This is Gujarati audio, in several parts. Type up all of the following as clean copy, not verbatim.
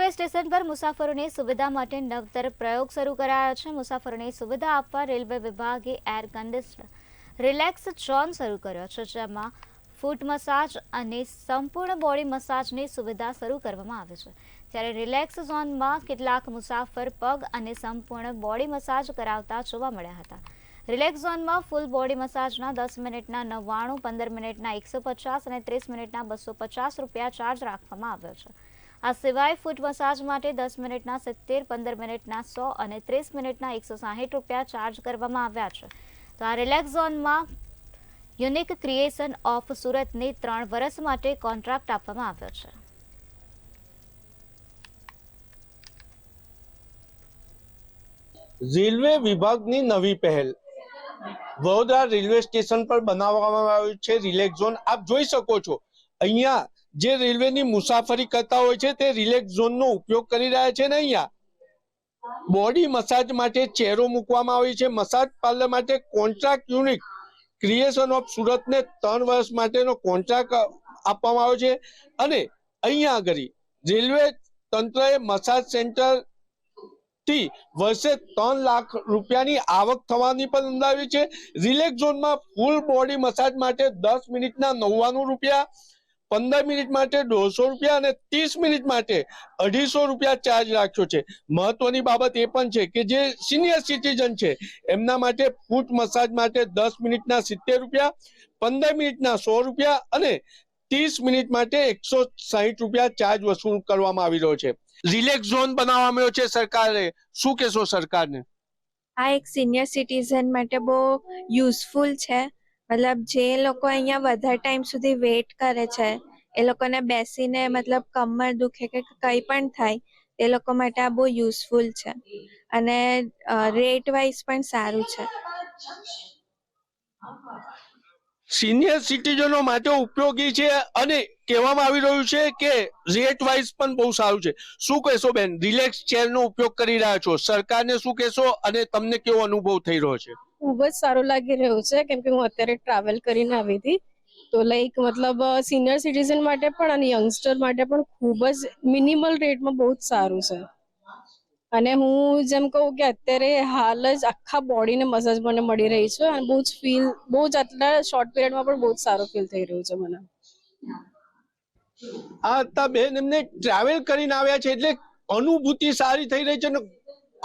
રેલવે સ્ટેશન પર મુસાફરોની સુવિધા માટે નવતર પ્રયોગ શરૂ કરાયો છે। મુસાફરોને સુવિધા આપવા રેલવે વિભાગે એર કન્ડિશનર રિલેક્સ ઝોન શરૂ કર્યો છે, જેમાં ફૂટ મસાજ અને સંપૂર્ણ બોડી મસાજની સુવિધા શરૂ કરવામાં આવી છે। ત્યારે રિલેક્સ ઝોનમાં કેટલાક મુસાફર પગ અને સંપૂર્ણ બોડી મસાજ કરાવતા જોવા મળ્યા હતા। રિલેક્સ ઝોનમાં ફૂલ બોડી મસાજના 10 મિનિટના 99, 15 મિનિટના 150 અને 30 મિનિટના 250 રૂપિયા ચાર્જ રાખવામાં આવ્યો છે। આ સિવાય ફૂટ મસાજ માટે 10 મિનિટના 70, 15 મિનિટના 100 અને 30 મિનિટના 160 રૂપિયા ચાર્જ કરવામાં આવ્યા છે। તો આ રિલેક્સ ઝોનમાં યુનિક ક્રિએશન ઓફ સુરતને 3 વર્ષ માટે કોન્ટ્રાક્ટ આપવામાં આવ્યો છે। રેલવે વિભાગની નવી પહેલ વડોદરા રેલવે સ્ટેશન પર બનાવવામાં આવ્યું છે રિલેક્સ ઝોન। આપ જોઈ શકો છો અહીંયા જે રેલવેની મુસાફરી કરતા હોય છે તે રિલેક્સ ઝોનનો ઉપયોગ કરી રહ્યા છે ને અહીંયા બોડી મસાજ માટે ચેરો મૂકવામાં આવી છે। મસાજ પાર્લર માટે કોન્ટ્રાક્ટ યુનિક ક્રિએશન ઓફ સુરતને 3 વર્ષ માટેનો કોન્ટ્રાક્ટ આપવામાં આવ્યો છે અને અહીંયા આગળ રેલવે તંત્રએ મસાજ સેન્ટર થી વર્ષે 3 લાખ રૂપિયાની આવક થવાની પણ અંદાજી છે। રિલેક્સ ઝોનમાં ફૂલ બોડી મસાજ માટે 10 મિનિટના 99 રૂપિયા, 15 મિનિટ માટે 150 રૂપિયા અને 30 મિનિટ માટે 250 રૂપિયા ચાર્જ રાખ્યો છે। મહત્વની બાબત એ પણ છે કે જે સિનિયર સિટીઝન છે એમના માટે ફૂટ મસાજ માટે 10 મિનિટના 70 રૂપિયા, 15 મિનિટના 100 રૂપિયા અને 30 મિનિટ માટે 160 રૂપિયા ચાર્જ વસૂલ કરવામાં આવી રહ્યો છે। રિલેક્સ ઝોન બનાવવામાં આવ્યો છે સરકારે, શું કહેશો સરકારને? આ એક સિનિયર સિટીઝન માટે બહુ યુઝફુલ છે। મતલબ જે લોકો અહીંયા વધારે ટાઈમ સુધી વેઇટ કરે છે એ લોકોને બેસીને મતલબ કમર દુખે કે કંઈ પણ થાય એ લોકો માટે આ બહુ યુઝફુલ છે અને રેટ વાઇઝ પણ સારું છે। સિનિયર સિટીઝનો માટે ઉપયોગી છે અને કહેવામાં આવી રહ્યું છે કે રેટ વાઇઝ પણ બહુ સારું છે। શું કહેશો બેન, રિલેક્સ ચેરનો ઉપયોગ કરી રહ્યા છો, સરકારને શું કહેશો અને તમને કેવો અનુભવ થઈ રહ્યો છે? ખૂબ જ સારું લાગી રહ્યું છે કેમ કે હું અત્યારે ટ્રાવેલ કરીને આવી હતી તો મતલબ સિનિયર સિટીઝન માટે પણ અને યંગસ્ટર માટે પણ ખૂબ જ મિનિમલ રેટમાં બહુ જ સારું છે અને હું જેમ કહું કે અત્યારે હાલ જ આખા બોડીને મસાજ મને મળી રહી છે અને બહુ જ આટલા શોર્ટ પીરિયડમાં પણ બહુ જ સારું ફીલ થઈ રહ્યું છે મને। આ હતા બેન, એમને ટ્રાવેલ કરીને આવ્યા છે એટલે અનુભૂતિ સારી થઈ રહી છે ને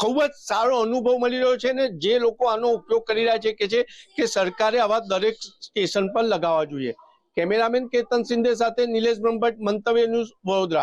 ખૂબ જ સારો અનુભવ મળી રહ્યો છે ને જે લોકો આનો ઉપયોગ કરી રહ્યા છે કે સરકારે આવા દરેક સ્ટેશન પર લગાવવા જોઈએ। કેમેરામેન કેતન સિંધે સાથે નિલેશ બ્રહ્મભટ્ટ, મંતવ્ય ન્યૂઝ, વડોદરા।